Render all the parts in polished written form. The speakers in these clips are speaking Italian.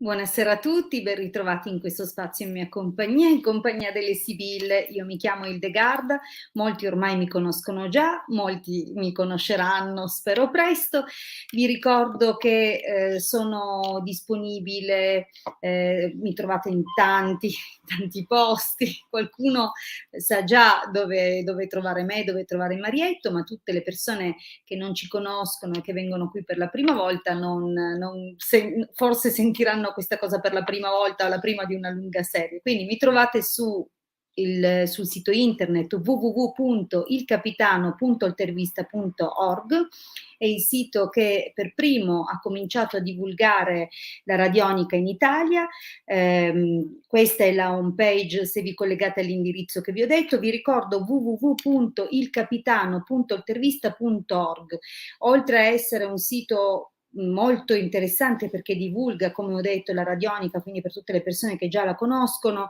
Buonasera a tutti, ben ritrovati in questo spazio in mia compagnia, in compagnia delle Sibille. Io mi chiamo Hildegarda, molti ormai mi conoscono già, molti mi conosceranno, spero presto. Vi ricordo che sono disponibile, mi trovate in tanti posti, qualcuno sa già dove trovare me, dove trovare Marietto, ma tutte le persone che non ci conoscono e che vengono qui per la prima volta forse sentiranno questa cosa per la prima volta o la prima di una lunga serie. Quindi mi trovate sul sito internet www.ilcapitano.altervista.org, è il sito che per primo ha cominciato a divulgare la radionica in Italia. Questa è la home page, se vi collegate all'indirizzo che vi ho detto. Vi ricordo www.ilcapitano.altervista.org. Oltre a essere un sito molto interessante perché divulga, come ho detto, la radionica, quindi per tutte le persone che già la conoscono,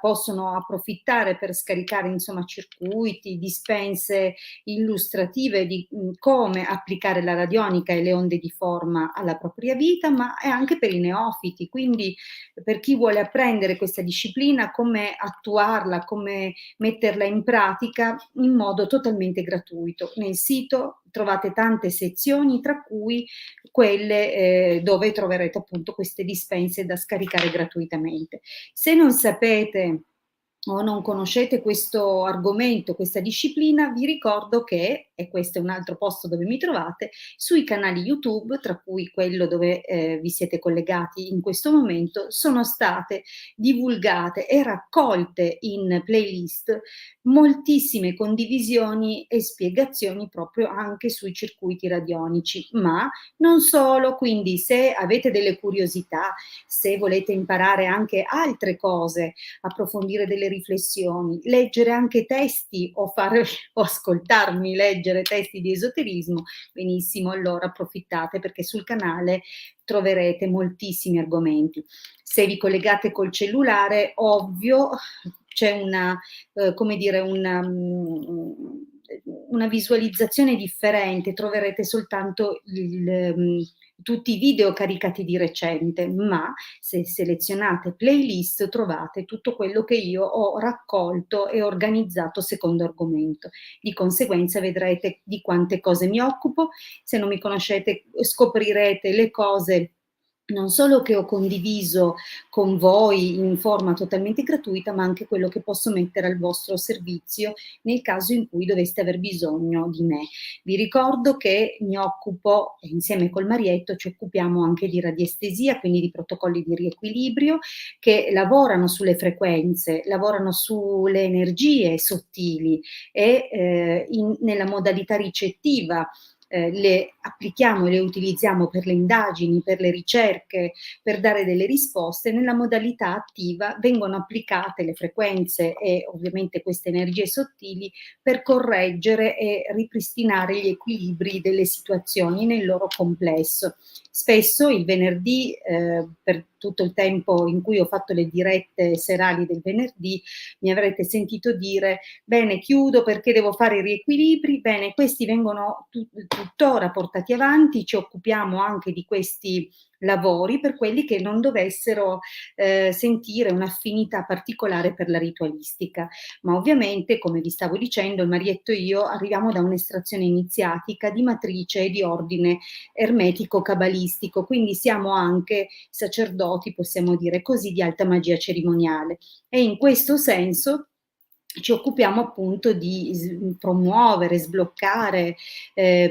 possono approfittare per scaricare insomma circuiti, dispense illustrative di come applicare la radionica e le onde di forma alla propria vita, ma è anche per i neofiti, quindi per chi vuole apprendere questa disciplina, come attuarla, come metterla in pratica in modo totalmente gratuito. Nel sito trovate tante sezioni, tra cui quelle dove troverete appunto queste dispense da scaricare gratuitamente. Se non sapete o non conoscete questo argomento, questa disciplina, vi ricordo che, e questo è un altro posto dove mi trovate, sui canali YouTube, tra cui quello dove vi siete collegati in questo momento, sono state divulgate e raccolte in playlist moltissime condivisioni e spiegazioni proprio anche sui circuiti radionici, ma non solo. Quindi se avete delle curiosità, se volete imparare anche altre cose, approfondire delle riflessioni, leggere anche testi o ascoltarmi leggere testi di esoterismo, benissimo, allora approfittate perché sul canale troverete moltissimi argomenti. Se vi collegate col cellulare, ovvio, c'è come dire, una visualizzazione differente, troverete soltanto tutti i video caricati di recente, ma se selezionate playlist trovate tutto quello che io ho raccolto e organizzato secondo argomento. Di conseguenza vedrete di quante cose mi occupo. Se non mi conoscete, scoprirete le cose non solo che ho condiviso con voi in forma totalmente gratuita, ma anche quello che posso mettere al vostro servizio nel caso in cui doveste aver bisogno di me. Vi ricordo che mi occupo, insieme col Marietto, ci occupiamo anche di radiestesia, quindi di protocolli di riequilibrio che lavorano sulle frequenze, lavorano sulle energie sottili e nella modalità ricettiva le applichiamo e le utilizziamo per le indagini, per le ricerche, per dare delle risposte. Nella modalità attiva vengono applicate le frequenze e ovviamente queste energie sottili per correggere e ripristinare gli equilibri delle situazioni nel loro complesso. Spesso il venerdì, per tutto il tempo in cui ho fatto le dirette serali del venerdì, mi avrete sentito dire: bene, chiudo perché devo fare i riequilibri. Bene, questi vengono tuttora portati avanti, ci occupiamo anche di questi lavori per quelli che non dovessero sentire un'affinità particolare per la ritualistica. Ma ovviamente, come vi stavo dicendo, il Marietto e io arriviamo da un'estrazione iniziatica di matrice e di ordine ermetico cabalistico, quindi siamo anche sacerdoti, possiamo dire così, di alta magia cerimoniale. E in questo senso ci occupiamo appunto di promuovere, sbloccare,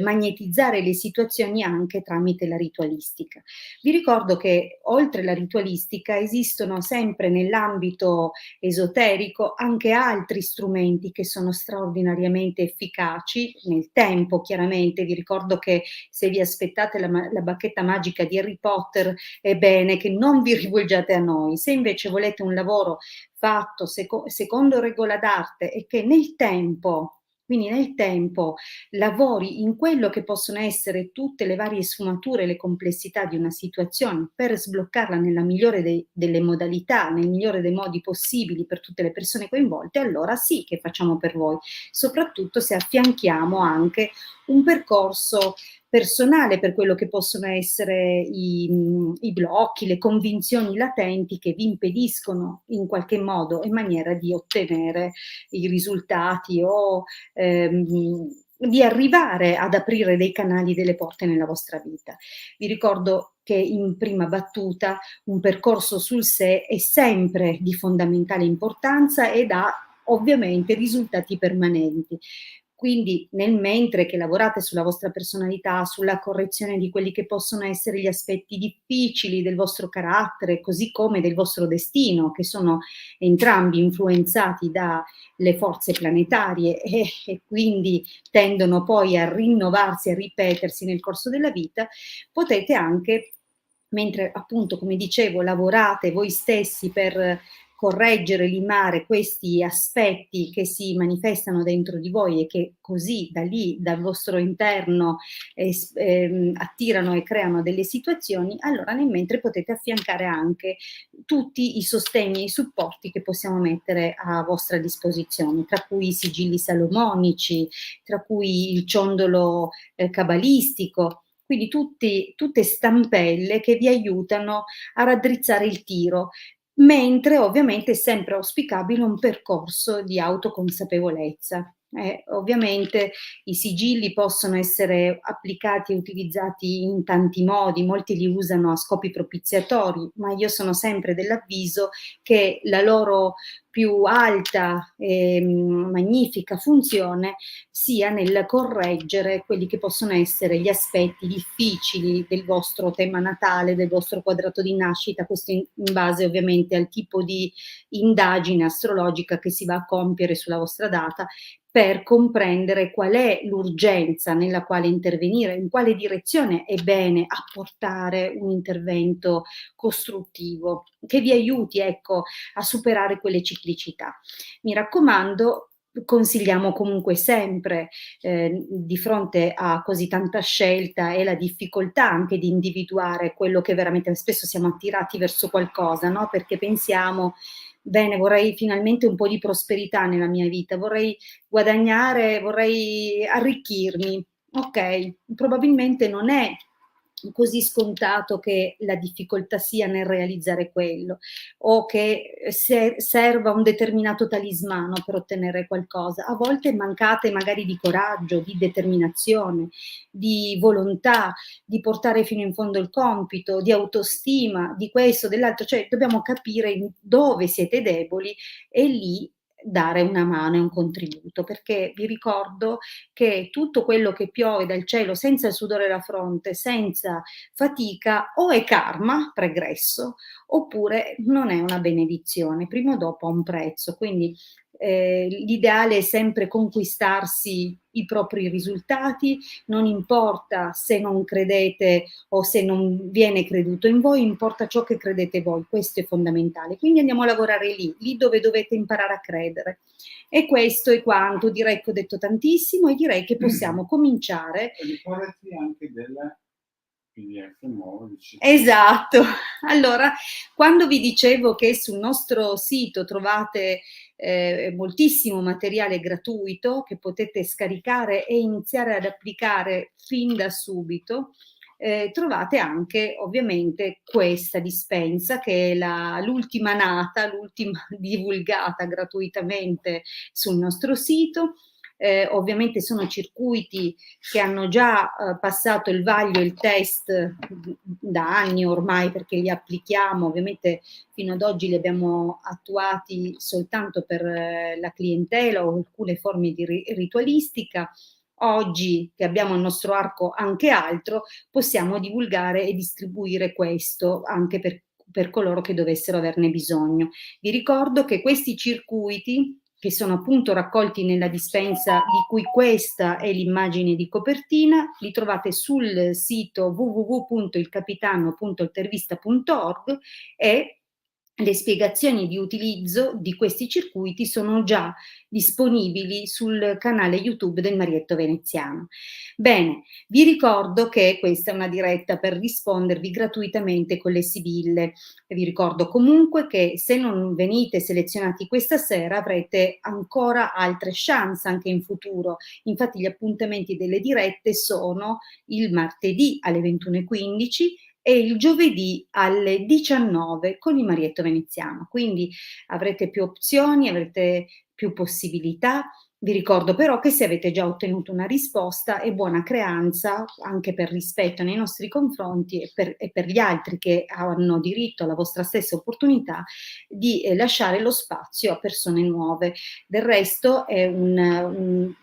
magnetizzare le situazioni anche tramite la ritualistica. Vi ricordo che oltre la ritualistica esistono sempre nell'ambito esoterico anche altri strumenti che sono straordinariamente efficaci nel tempo. Chiaramente vi ricordo che se vi aspettate la bacchetta magica di Harry Potter, è bene che non vi rivolgiate a noi. Se invece volete un lavoro fatto secondo regola d'arte e che nel tempo, quindi nel tempo, lavori in quello che possono essere tutte le varie sfumature, le complessità di una situazione per sbloccarla nella migliore delle modalità, nel migliore dei modi possibili per tutte le persone coinvolte, allora sì che facciamo per voi, soprattutto se affianchiamo anche un percorso personale per quello che possono essere i blocchi, le convinzioni latenti che vi impediscono in qualche modo e maniera di ottenere i risultati o di arrivare ad aprire dei canali, delle porte nella vostra vita. Vi ricordo che in prima battuta un percorso sul sé è sempre di fondamentale importanza ed ha ovviamente risultati permanenti. Quindi nel mentre che lavorate sulla vostra personalità, sulla correzione di quelli che possono essere gli aspetti difficili del vostro carattere, così come del vostro destino, che sono entrambi influenzati dalle forze planetarie e quindi tendono poi a rinnovarsi, a ripetersi nel corso della vita, potete anche, mentre appunto, come dicevo, lavorate voi stessi per correggere, limare questi aspetti che si manifestano dentro di voi e che così da lì, dal vostro interno, attirano e creano delle situazioni, allora nel mentre potete affiancare anche tutti i sostegni e i supporti che possiamo mettere a vostra disposizione, tra cui i sigilli salomonici, tra cui il ciondolo cabalistico, quindi tutte stampelle che vi aiutano a raddrizzare il tiro, mentre ovviamente è sempre auspicabile un percorso di autoconsapevolezza. Ovviamente i sigilli possono essere applicati e utilizzati in tanti modi, molti li usano a scopi propiziatori, ma io sono sempre dell'avviso che la loro più alta e magnifica funzione sia nel correggere quelli che possono essere gli aspetti difficili del vostro tema natale, del vostro quadrato di nascita, questo in base ovviamente al tipo di indagine astrologica che si va a compiere sulla vostra data, per comprendere qual è l'urgenza nella quale intervenire, in quale direzione è bene apportare un intervento costruttivo che vi aiuti, ecco, a superare quelle ciclicità. Mi raccomando, consigliamo comunque sempre, di fronte a così tanta scelta e la difficoltà anche di individuare quello che veramente spesso siamo attirati verso qualcosa, no, perché pensiamo: "Bene, vorrei finalmente un po' di prosperità nella mia vita, vorrei guadagnare, vorrei arricchirmi". Okay, probabilmente non è così scontato che la difficoltà sia nel realizzare quello o che serva un determinato talismano per ottenere qualcosa. A volte mancate magari di coraggio, di determinazione, di volontà, di portare fino in fondo il compito, di autostima, di questo, dell'altro, cioè dobbiamo capire dove siete deboli e lì dare una mano e un contributo, perché vi ricordo che tutto quello che piove dal cielo senza il sudore alla fronte, senza fatica, o è karma pregresso, oppure non è una benedizione, prima o dopo ha un prezzo. Quindi l'ideale è sempre conquistarsi i propri risultati, non importa se non credete o se non viene creduto in voi, importa ciò che credete voi, questo è fondamentale. Quindi andiamo a lavorare lì dove dovete imparare a credere. E questo è quanto, direi che ho detto tantissimo e direi che possiamo cominciare. Ricordati anche della PDF nuova di Esatto. Allora, quando vi dicevo che sul nostro sito trovate moltissimo materiale gratuito che potete scaricare e iniziare ad applicare fin da subito, trovate anche ovviamente questa dispensa che è l'ultima nata, l'ultima divulgata gratuitamente sul nostro sito. Ovviamente sono circuiti che hanno già passato il vaglio e il test da anni ormai, perché li applichiamo, ovviamente fino ad oggi li abbiamo attuati soltanto per la clientela o alcune forme di ritualistica. Oggi che abbiamo al nostro arco anche altro, possiamo divulgare e distribuire questo anche per coloro che dovessero averne bisogno. Vi ricordo che questi circuiti, che sono appunto raccolti nella dispensa di cui questa è l'immagine di copertina, li trovate sul sito www.ilcapitano.altervista.org e le spiegazioni di utilizzo di questi circuiti sono già disponibili sul canale YouTube del Marietto Veneziano. Bene, vi ricordo che questa è una diretta per rispondervi gratuitamente con le sibille. Vi ricordo comunque che se non venite selezionati questa sera avrete ancora altre chance anche in futuro. Infatti gli appuntamenti delle dirette sono il martedì alle 21:15 e il giovedì alle 19 con il Marietto Veneziano. Quindi avrete più opzioni, avrete più possibilità. Vi ricordo però che se avete già ottenuto una risposta è buona creanza, anche per rispetto nei nostri confronti e per gli altri che hanno diritto alla vostra stessa opportunità, di lasciare lo spazio a persone nuove. Del resto è un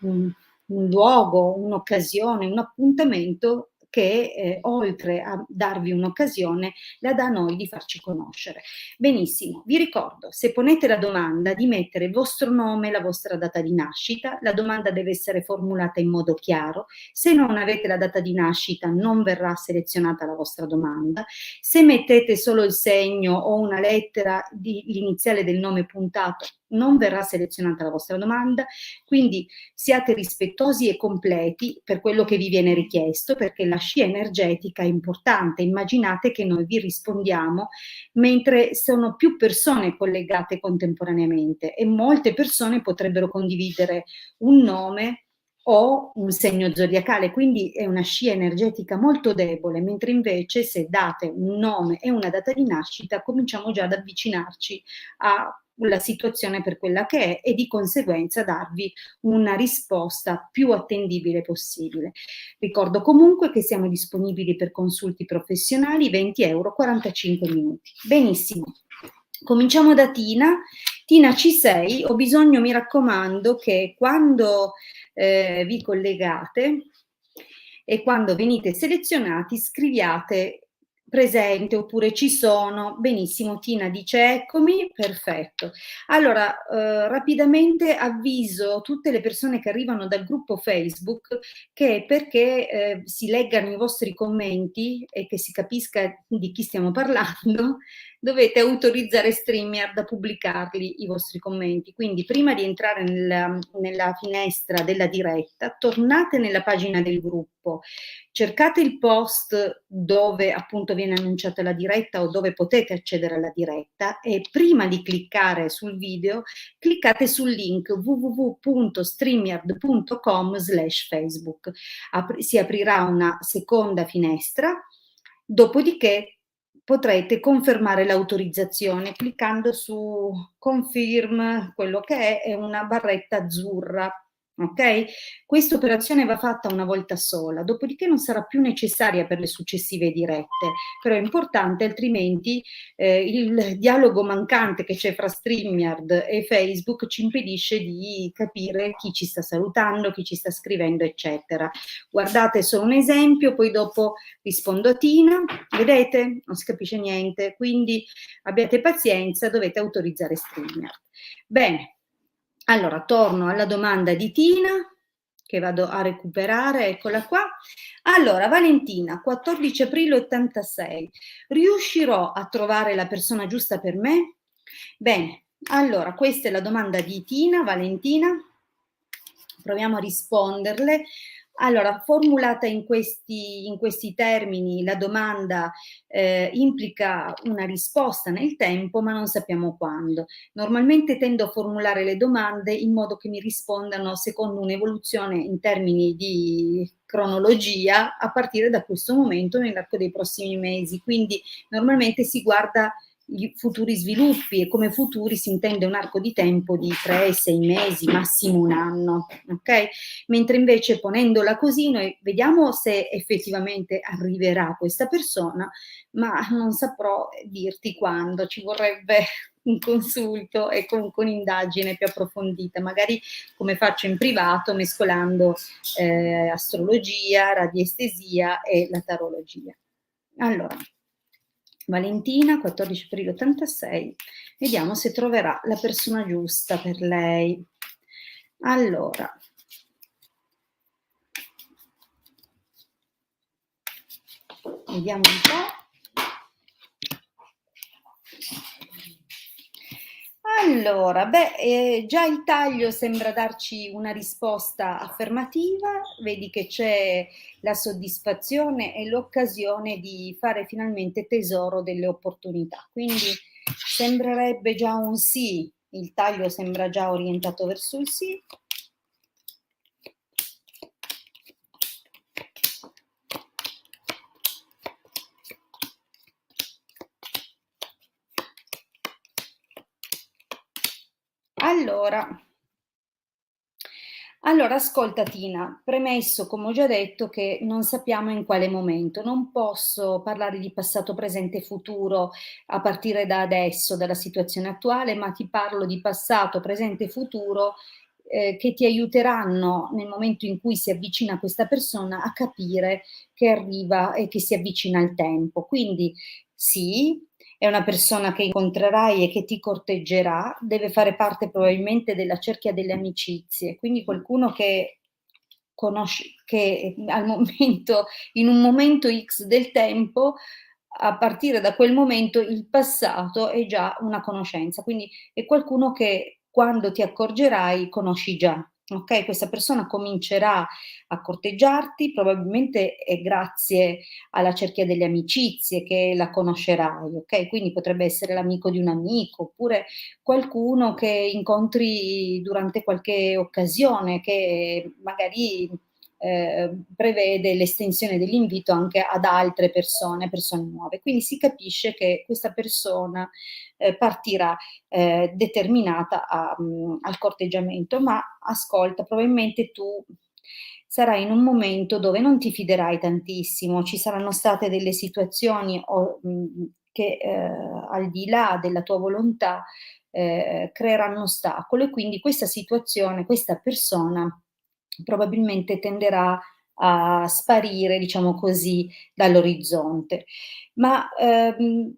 luogo, un'occasione, un appuntamento che oltre a darvi un'occasione la dà a noi di farci conoscere. Benissimo, vi ricordo, se ponete la domanda, di mettere il vostro nome, la vostra data di nascita. La domanda deve essere formulata in modo chiaro. Se non avete la data di nascita non verrà selezionata la vostra domanda. Se mettete solo il segno o una lettera l'iniziale del nome puntato, non verrà selezionata la vostra domanda. Quindi siate rispettosi e completi per quello che vi viene richiesto, perché la scia energetica è importante. Immaginate che noi vi rispondiamo mentre sono più persone collegate contemporaneamente e molte persone potrebbero condividere un nome o un segno zodiacale, quindi è una scia energetica molto debole, mentre invece se date un nome e una data di nascita cominciamo già ad avvicinarci alla situazione per quella che è e di conseguenza darvi una risposta più attendibile possibile. Ricordo comunque che siamo disponibili per consulti professionali, 20 euro, 45 minuti. Benissimo. Cominciamo da Tina. Tina, ci sei? Ho bisogno, mi raccomando, che quando vi collegate e quando venite selezionati scriviate presente oppure ci sono. Benissimo, Tina dice eccomi, perfetto. Allora, rapidamente avviso tutte le persone che arrivano dal gruppo Facebook che perché si leggano i vostri commenti e che si capisca di chi stiamo parlando, dovete autorizzare StreamYard a pubblicarli i vostri commenti. Quindi prima di entrare nella finestra della diretta, tornate nella pagina del gruppo, cercate il post dove appunto viene annunciata la diretta o dove potete accedere alla diretta e prima di cliccare sul video cliccate sul link www.streamyard.com/Facebook. Si aprirà una seconda finestra, dopodiché potrete confermare l'autorizzazione cliccando su confirm, quello che è una barretta azzurra. Ok? Questa operazione va fatta una volta sola, dopodiché non sarà più necessaria per le successive dirette, però è importante, altrimenti il dialogo mancante che c'è fra StreamYard e Facebook ci impedisce di capire chi ci sta salutando, chi ci sta scrivendo, eccetera. Guardate solo un esempio, poi dopo rispondo a Tina, vedete? Non si capisce niente, quindi abbiate pazienza, dovete autorizzare StreamYard. Bene. Allora, torno alla domanda di Tina, che vado a recuperare, eccola qua. Allora, Valentina, 14 aprile 86, riuscirò a trovare la persona giusta per me? Bene, allora, questa è la domanda di Tina, Valentina, proviamo a risponderle. Allora, formulata in questi termini, la domanda implica una risposta nel tempo, ma non sappiamo quando. Normalmente tendo a formulare le domande in modo che mi rispondano secondo un'evoluzione in termini di cronologia a partire da questo momento nell'arco dei prossimi mesi. Quindi normalmente si guarda i futuri sviluppi e come futuri si intende un arco di tempo di 3-6 mesi, massimo un anno, ok? Mentre invece ponendola così noi vediamo se effettivamente arriverà questa persona, ma non saprò dirti quando, ci vorrebbe un consulto e comunque un'indagine più approfondita, magari come faccio in privato mescolando astrologia, radiestesia e la tarologia. Allora, Valentina, 14 aprile 86, vediamo se troverà la persona giusta per lei. Allora, vediamo un po'. Allora, già il taglio sembra darci una risposta affermativa, vedi che c'è la soddisfazione e l'occasione di fare finalmente tesoro delle opportunità, quindi sembrerebbe già un sì, il taglio sembra già orientato verso il sì. Allora, ascolta Tina, premesso, come ho già detto, che non sappiamo in quale momento, non posso parlare di passato, presente e futuro a partire da adesso, dalla situazione attuale, ma ti parlo di passato, presente e futuro che ti aiuteranno nel momento in cui si avvicina questa persona a capire che arriva e che si avvicina il tempo. Quindi sì, è una persona che incontrerai e che ti corteggerà, deve fare parte probabilmente della cerchia delle amicizie, quindi qualcuno che conosci, che al momento, in un momento X del tempo, a partire da quel momento il passato è già una conoscenza, quindi è qualcuno che quando ti accorgerai conosci già. Ok, questa persona comincerà a corteggiarti, probabilmente è grazie alla cerchia delle amicizie che la conoscerai, ok? Quindi potrebbe essere l'amico di un amico, oppure qualcuno che incontri durante qualche occasione che magari prevede l'estensione dell'invito anche ad altre persone, persone nuove. Quindi si capisce che questa persona partirà determinata al corteggiamento, ma ascolta, probabilmente tu sarai in un momento dove non ti fiderai tantissimo, ci saranno state delle situazioni che al di là della tua volontà creeranno ostacolo e quindi questa situazione, questa persona probabilmente tenderà a sparire, diciamo così, dall'orizzonte. Ma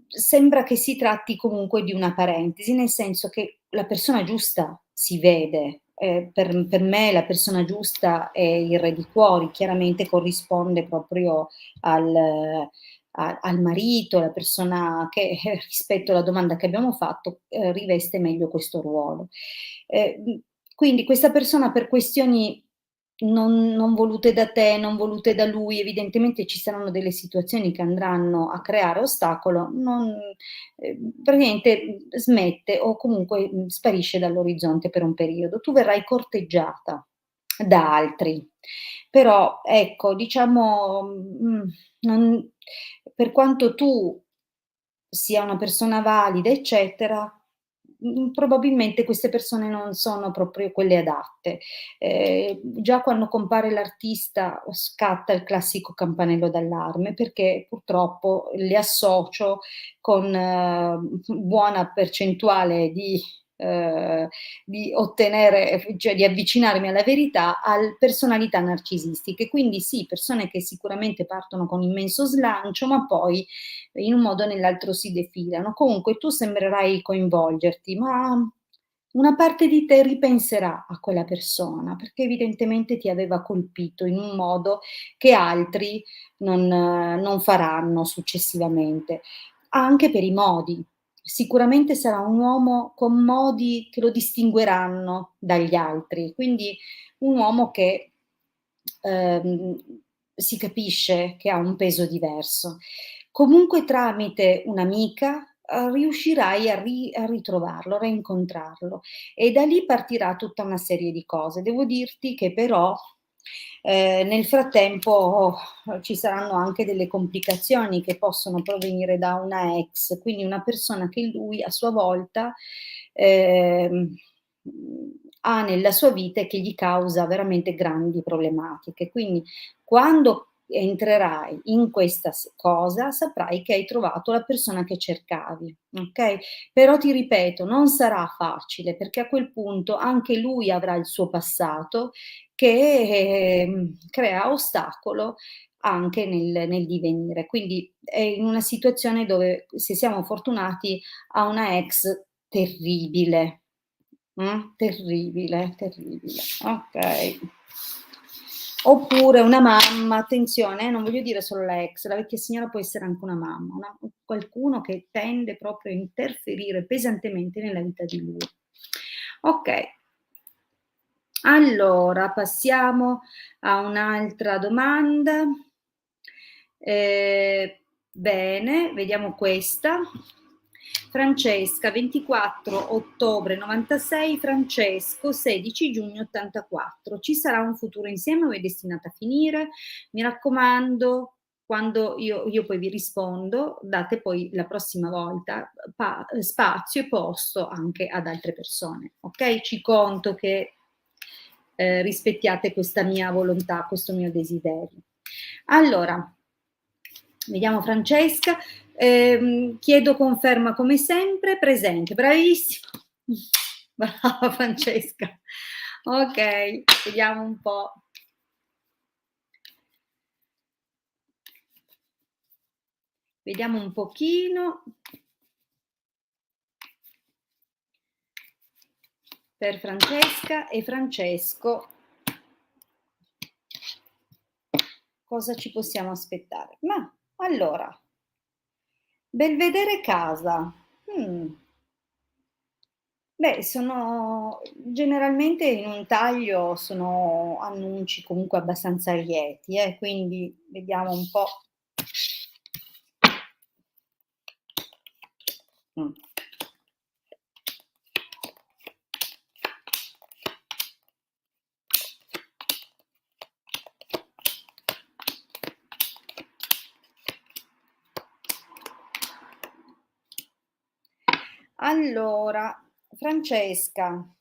sembra che si tratti comunque di una parentesi, nel senso che la persona giusta si vede. Per me la persona giusta è il re di cuori, chiaramente corrisponde proprio al, al marito, la persona che rispetto alla domanda che abbiamo fatto riveste meglio questo ruolo. Quindi questa persona per questioni non volute da te, non volute da lui, evidentemente ci saranno delle situazioni che andranno a creare ostacolo, non, praticamente smette o comunque sparisce dall'orizzonte per un periodo. Tu verrai corteggiata da altri, però ecco, diciamo, non, per quanto tu sia una persona valida, eccetera, probabilmente queste persone non sono proprio quelle adatte. Già quando compare l'artista scatta il classico campanello d'allarme, perché purtroppo le associo con buona percentuale di ottenere, cioè di avvicinarmi alla verità, al personalità narcisistiche. Quindi sì, persone che sicuramente partono con immenso slancio, ma poi in un modo o nell'altro si defilano. Comunque tu sembrerai coinvolgerti, ma una parte di te ripenserà a quella persona, perché evidentemente ti aveva colpito in un modo che altri non faranno successivamente, anche per i modi. Sicuramente sarà un uomo con modi che lo distingueranno dagli altri, quindi un uomo che ehm, si capisce che ha un peso diverso. Comunque tramite un'amica riuscirai a ritrovarlo, a rincontrarlo e da lì partirà tutta una serie di cose. Devo dirti che però nel frattempo ci saranno anche delle complicazioni che possono provenire da una ex, quindi una persona che lui a sua volta ehm, ha nella sua vita e che gli causa veramente grandi problematiche. Quindi quando entrerai in questa cosa, saprai che hai trovato la persona che cercavi, ok? Però ti ripeto, non sarà facile perché a quel punto anche lui avrà il suo passato che crea ostacolo anche nel divenire. Quindi è in una situazione dove, se siamo fortunati, ha una ex terribile. Terribile, terribile. Okay. Oppure una mamma, attenzione, non voglio dire solo la ex, la vecchia signora può essere anche una mamma, qualcuno che tende proprio a interferire pesantemente nella vita di lui. Okay. Allora, passiamo a un'altra domanda. Bene, vediamo questa. Francesca, 24 ottobre 96, Francesco, 16 giugno 84. Ci sarà un futuro insieme o è destinata a finire? Mi raccomando, quando io poi vi rispondo, date poi la prossima volta spazio e posto anche ad altre persone, ok? Ci conto che rispettiate questa mia volontà, questo mio desiderio. Allora, vediamo Francesca, chiedo conferma come sempre, presente, bravissimo, brava Francesca. Ok, vediamo un po'. Vediamo un pochino. Per Francesca e Francesco cosa ci possiamo aspettare? Ma allora, Belvedere casa. Beh, sono generalmente in un taglio sono annunci comunque abbastanza lieti, quindi vediamo un po'. Mh. Allora, Francesca.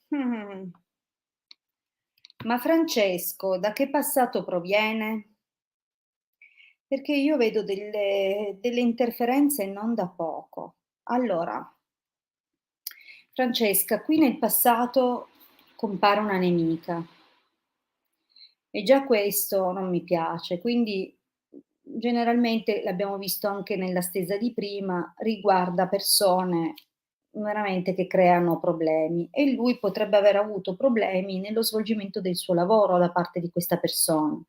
Ma Francesco da che passato proviene? Perché io vedo delle interferenze non da poco. Allora, Francesca, qui nel passato compare una nemica e già questo non mi piace, quindi generalmente l'abbiamo visto anche nella stesa di prima, riguarda persone veramente che creano problemi e lui potrebbe aver avuto problemi nello svolgimento del suo lavoro da parte di questa persona.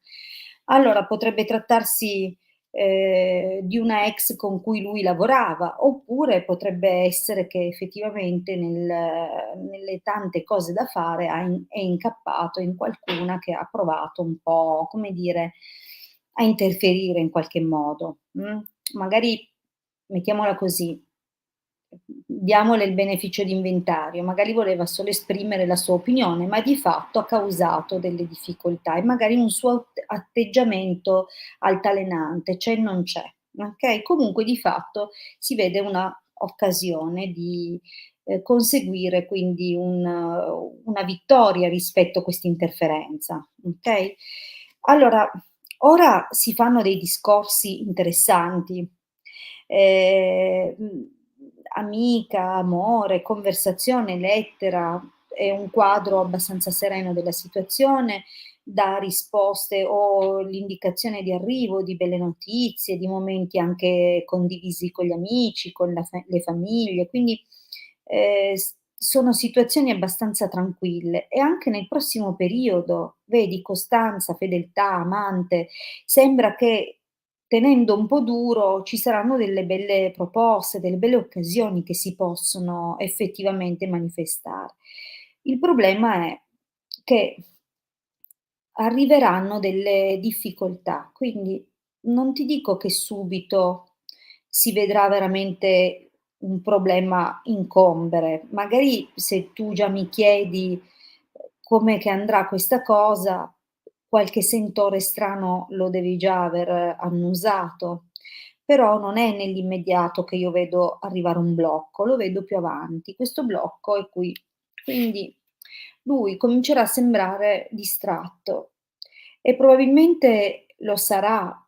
Allora potrebbe trattarsi di una ex con cui lui lavorava, oppure potrebbe essere che effettivamente nelle tante cose da fare è incappato in qualcuna che ha provato un po', come dire, a interferire in qualche modo. Magari mettiamola così, diamole il beneficio d'inventario, magari voleva solo esprimere la sua opinione, ma di fatto ha causato delle difficoltà e magari un suo atteggiamento altalenante c'è e non c'è, okay, comunque di fatto si vede una occasione di, conseguire quindi una vittoria rispetto a quest'interferenza, okay? Allora, ora si fanno dei discorsi interessanti. Amica, amore, conversazione, lettera, è un quadro abbastanza sereno della situazione, dà risposte o l'indicazione di arrivo di belle notizie, di momenti anche condivisi con gli amici, con le famiglie, quindi, sono situazioni abbastanza tranquille e anche nel prossimo periodo, vedi costanza, fedeltà, amante, sembra che tenendo un po' duro ci saranno delle belle proposte, delle belle occasioni che si possono effettivamente manifestare. Il problema è che arriveranno delle difficoltà, quindi non ti dico che subito si vedrà veramente un problema incombere. Magari se tu già mi chiedi come che andrà questa cosa, qualche sentore strano lo devi già aver annusato, però non è nell'immediato che io vedo arrivare un blocco, lo vedo più avanti. Questo blocco è qui. Quindi lui comincerà a sembrare distratto e probabilmente lo sarà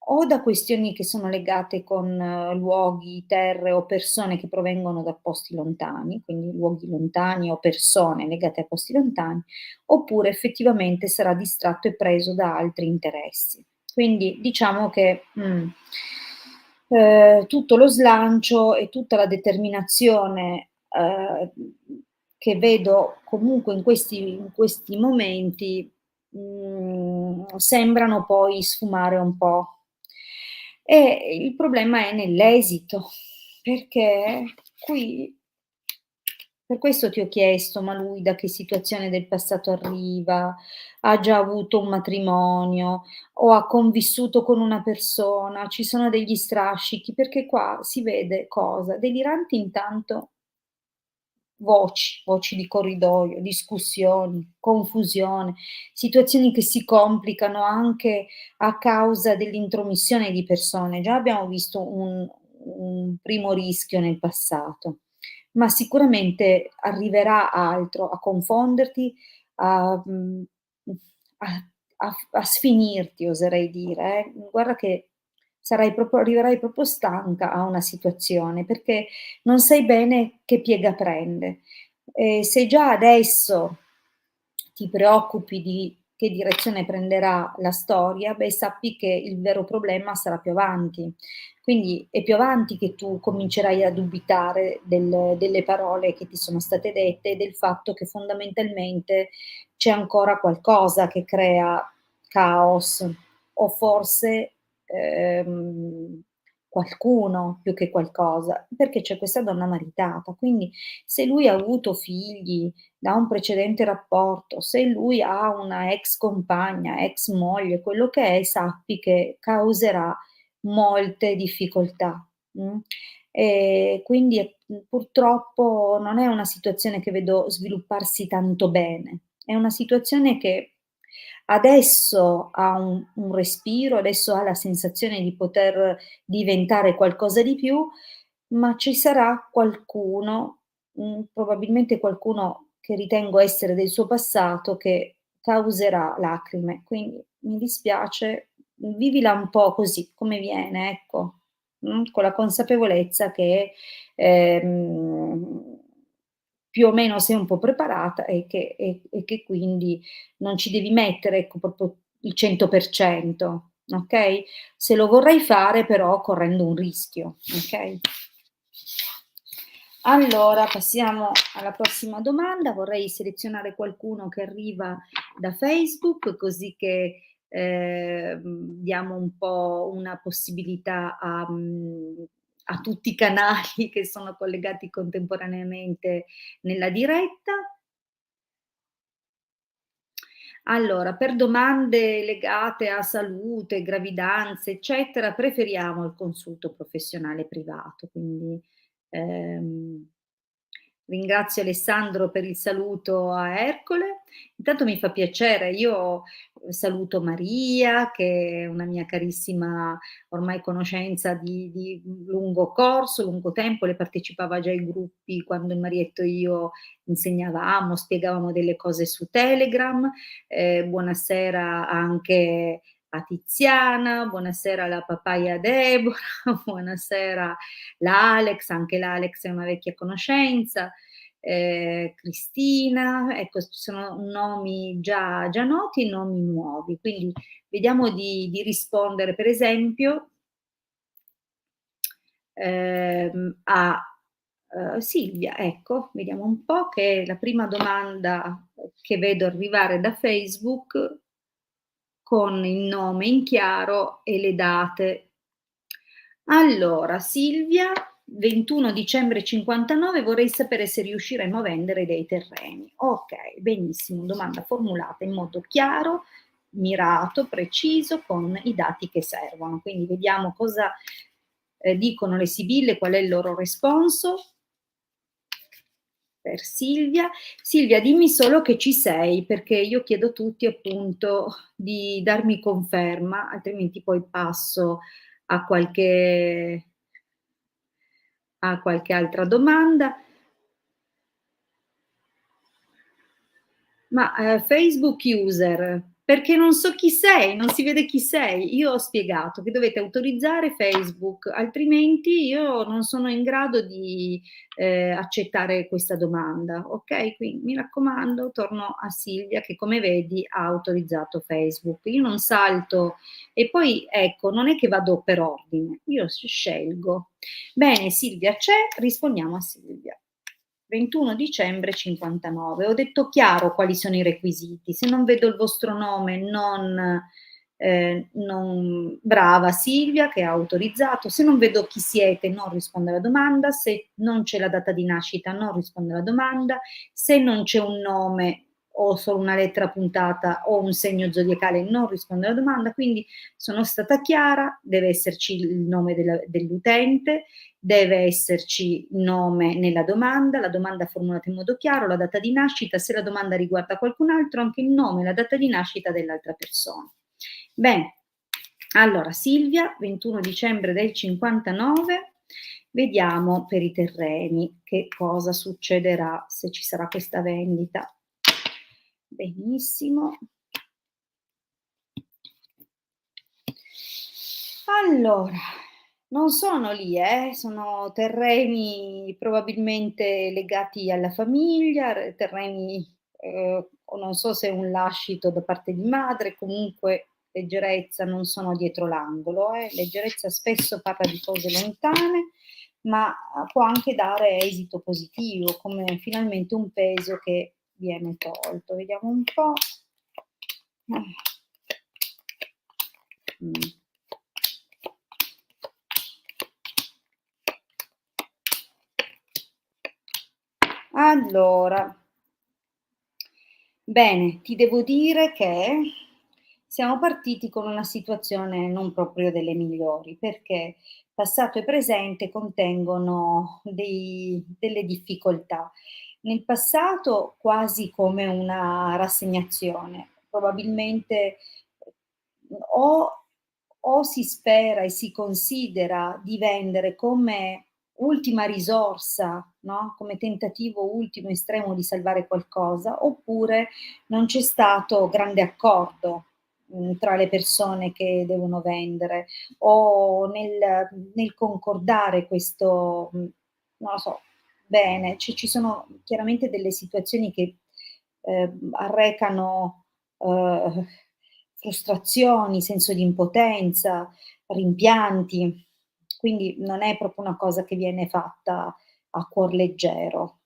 o da questioni che sono legate con luoghi, terre o persone che provengono da posti lontani, quindi luoghi lontani o persone legate a posti lontani, oppure effettivamente sarà distratto e preso da altri interessi. Quindi diciamo che, tutto lo slancio e tutta la determinazione, che vedo comunque in questi momenti, sembrano poi sfumare un po'. E il problema è nell'esito, perché qui per questo ti ho chiesto: ma lui da che situazione del passato arriva? Ha già avuto un matrimonio o ha convissuto con una persona? Ci sono degli strascichi? Perché qua si vede cosa? Deliranti intanto voci di corridoio, discussioni, confusione, situazioni che si complicano anche a causa dell'intromissione di persone. Già abbiamo visto un primo rischio nel passato, ma sicuramente arriverà altro a confonderti, a a a sfinirti oserei dire, Guarda che arriverai proprio stanca a una situazione, perché non sai bene che piega prende. Se già adesso ti preoccupi di che direzione prenderà la storia, beh, sappi che il vero problema sarà più avanti. Quindi è più avanti che tu comincerai a dubitare delle parole che ti sono state dette e del fatto che fondamentalmente c'è ancora qualcosa che crea caos o forse qualcuno più che qualcosa, perché c'è questa donna maritata. Quindi se lui ha avuto figli da un precedente rapporto, se lui ha una ex compagna, ex moglie, quello che è, sappi che causerà molte difficoltà, E quindi, purtroppo non è una situazione che vedo svilupparsi tanto bene. È una situazione che adesso ha un respiro, adesso ha la sensazione di poter diventare qualcosa di più, ma ci sarà qualcuno, probabilmente qualcuno che ritengo essere del suo passato, che causerà lacrime. Quindi mi dispiace, vivila un po' così, come viene, ecco, con la consapevolezza che, ehm, più o meno sei un po' preparata e che quindi non ci devi mettere, ecco, proprio il 100%, okay? Se lo vorrai fare però correndo un rischio, okay? Allora, passiamo alla prossima domanda. Vorrei selezionare qualcuno che arriva da Facebook, così che, diamo un po' una possibilità a tutti i canali che sono collegati contemporaneamente nella diretta. Allora, per domande legate a salute, gravidanze, eccetera, preferiamo il consulto professionale privato, quindi, ehm, ringrazio Alessandro per il saluto a Ercole. Intanto mi fa piacere, io saluto Maria, che è una mia carissima ormai conoscenza di lungo corso, lungo tempo, le partecipava già ai gruppi quando il marietto e io insegnavamo, spiegavamo delle cose su Telegram. Buonasera anche a Tiziana, buonasera alla papaya Deborah, buonasera la Alex, anche l'Alex è una vecchia conoscenza, Cristina, ecco, ci sono nomi già noti e nomi nuovi, quindi vediamo di rispondere per esempio a Silvia, ecco, vediamo un po' che è la prima domanda che vedo arrivare da Facebook con il nome in chiaro e le date. Allora, Silvia, 21 dicembre 59, vorrei sapere se riusciremo a vendere dei terreni. Ok, benissimo, domanda formulata in modo chiaro, mirato, preciso, con i dati che servono. Quindi vediamo cosa dicono le sibille, qual è il loro responso per Silvia. Silvia, dimmi solo che ci sei, perché io chiedo a tutti appunto di darmi conferma, altrimenti poi passo a qualche altra domanda. Ma Facebook user, perché non so chi sei, non si vede chi sei. Io ho spiegato che dovete autorizzare Facebook, altrimenti io non sono in grado di accettare questa domanda, ok? Quindi mi raccomando, torno a Silvia che come vedi ha autorizzato Facebook. Io non salto e poi ecco, non è che vado per ordine, io scelgo. Bene, Silvia c'è, rispondiamo a Silvia. 21 dicembre 59. Ho detto chiaro quali sono i requisiti. Se non vedo il vostro nome, brava Silvia che ha autorizzato. Se non vedo chi siete, non rispondo alla domanda. Se non c'è la data di nascita, non rispondo alla domanda. Se non c'è un nome o solo una lettera puntata o un segno zodiacale, non rispondo alla domanda. Quindi sono stata chiara, deve esserci il nome dell'utente, deve esserci nome nella domanda, la domanda formulata in modo chiaro, la data di nascita, se la domanda riguarda qualcun altro, anche il nome e la data di nascita dell'altra persona. Bene, allora Silvia, 21 dicembre del 59, vediamo per i terreni che cosa succederà se ci sarà questa vendita. Benissimo. Allora, non sono lì, sono terreni probabilmente legati alla famiglia, terreni, o non so se è un lascito da parte di madre, comunque leggerezza, non sono dietro l'angolo, leggerezza spesso parla di cose lontane, ma può anche dare esito positivo, come finalmente un peso che viene tolto. Vediamo un po'. Allora, bene, ti devo dire che siamo partiti con una situazione non proprio delle migliori, perché passato e presente contengono delle difficoltà. Nel passato quasi come una rassegnazione, probabilmente o o si spera e si considera di vendere come ultima risorsa, no, come tentativo ultimo estremo di salvare qualcosa, oppure non c'è stato grande accordo, tra le persone che devono vendere o nel concordare questo, non lo so, bene. Ci sono chiaramente delle situazioni che, arrecano, uhm, frustrazioni, senso di impotenza, rimpianti, quindi non è proprio una cosa che viene fatta a cuor leggero,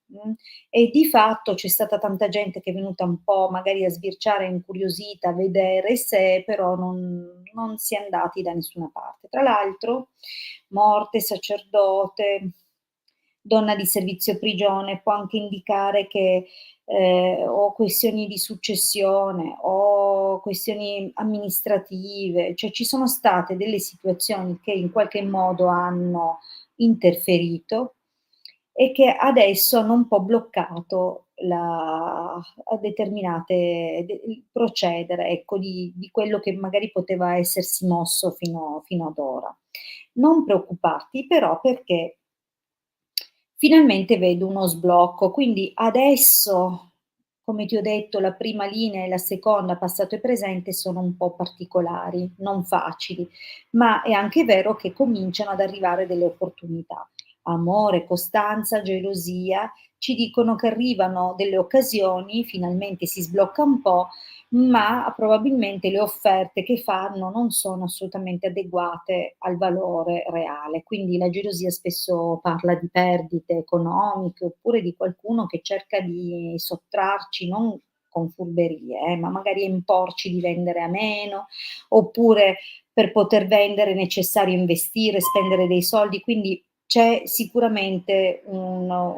e di fatto c'è stata tanta gente che è venuta un po' magari a sbirciare incuriosita, a vedere se, però non si è andati da nessuna parte. Tra l'altro morte, sacerdote, donna di servizio prigione può anche indicare che, o questioni di successione o questioni amministrative, cioè ci sono state delle situazioni che in qualche modo hanno interferito e che adesso hanno un po' bloccato a determinate il procedere, ecco, di quello che magari poteva essersi mosso fino ad ora. Non preoccuparti però perché finalmente vedo uno sblocco, quindi adesso, come ti ho detto, la prima linea e la seconda, passato e presente, sono un po' particolari, non facili, ma è anche vero che cominciano ad arrivare delle opportunità. Amore, costanza, gelosia, ci dicono che arrivano delle occasioni, finalmente si sblocca un po', ma probabilmente le offerte che fanno non sono assolutamente adeguate al valore reale. Quindi la gelosia spesso parla di perdite economiche, oppure di qualcuno che cerca di sottrarci, non con furberie, ma magari a imporci di vendere a meno, oppure per poter vendere è necessario investire, spendere dei soldi, quindi c'è sicuramente una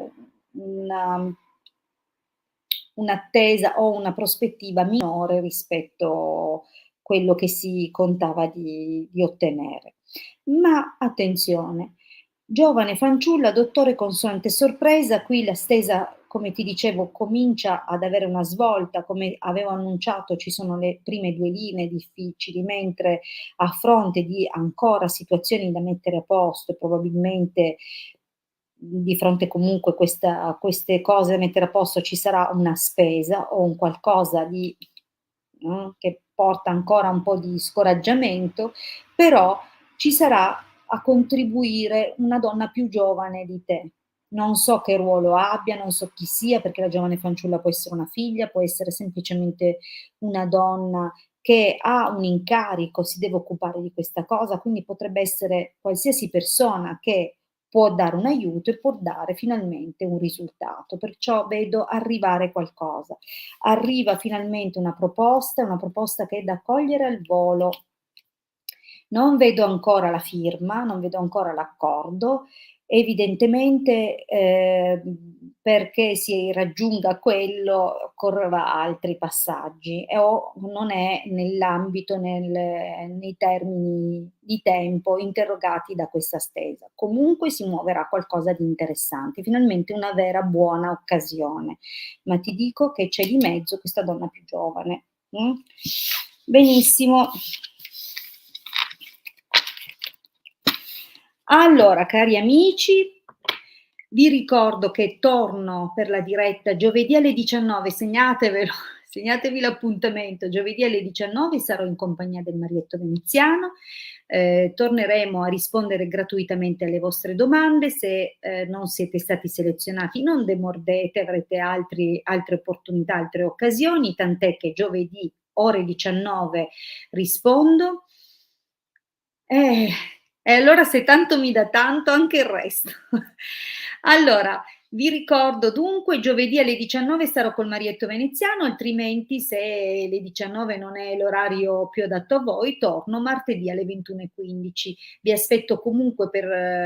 un'attesa o una prospettiva minore rispetto quello che si contava di ottenere. Ma attenzione, giovane fanciulla, dottore consolante sorpresa, qui la stesa, come ti dicevo, comincia ad avere una svolta, come avevo annunciato ci sono le prime 2 linee difficili, mentre a fronte di ancora situazioni da mettere a posto e probabilmente di fronte comunque a queste cose da mettere a posto ci sarà una spesa o un qualcosa di che porta ancora un po' di scoraggiamento, però ci sarà a contribuire una donna più giovane di te. Non so che ruolo abbia, non so chi sia, perché la giovane fanciulla può essere una figlia, può essere semplicemente una donna che ha un incarico, si deve occupare di questa cosa, quindi potrebbe essere qualsiasi persona che può dare un aiuto e può dare finalmente un risultato. Perciò vedo arrivare qualcosa. Arriva finalmente una proposta che è da cogliere al volo. Non vedo ancora la firma, non vedo ancora l'accordo, evidentemente, perché si raggiunga quello occorrerà altri passaggi o non è nell'ambito, nei termini di tempo interrogati da questa stesa. Comunque si muoverà qualcosa di interessante, finalmente una vera buona occasione. Ma ti dico che c'è di mezzo questa donna più giovane. Benissimo. Allora, cari amici, vi ricordo che torno per la diretta giovedì alle 19, segnatevelo, segnatevi l'appuntamento, giovedì alle 19 sarò in compagnia del Marietto Veneziano, torneremo a rispondere gratuitamente alle vostre domande, se non siete stati selezionati non demordete, avrete altre opportunità, altre occasioni, tant'è che giovedì ore 19 rispondo. E allora se tanto mi dà tanto anche il resto. Allora, vi ricordo dunque giovedì alle 19 sarò col Marietto Veneziano, altrimenti se le 19 non è l'orario più adatto a voi, torno martedì alle 21:15. Vi aspetto comunque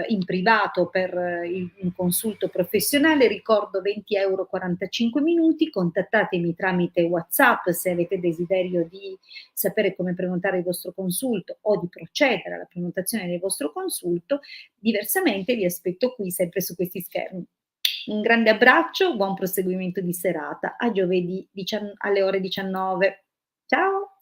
in privato per un consulto professionale, ricordo 20 € 45 minuti, contattatemi tramite WhatsApp se avete desiderio di sapere come prenotare il vostro consulto o di procedere alla prenotazione del vostro consulto, diversamente vi aspetto qui sempre su questi schermi. Un grande abbraccio, buon proseguimento di serata, a giovedì alle ore 19. Ciao!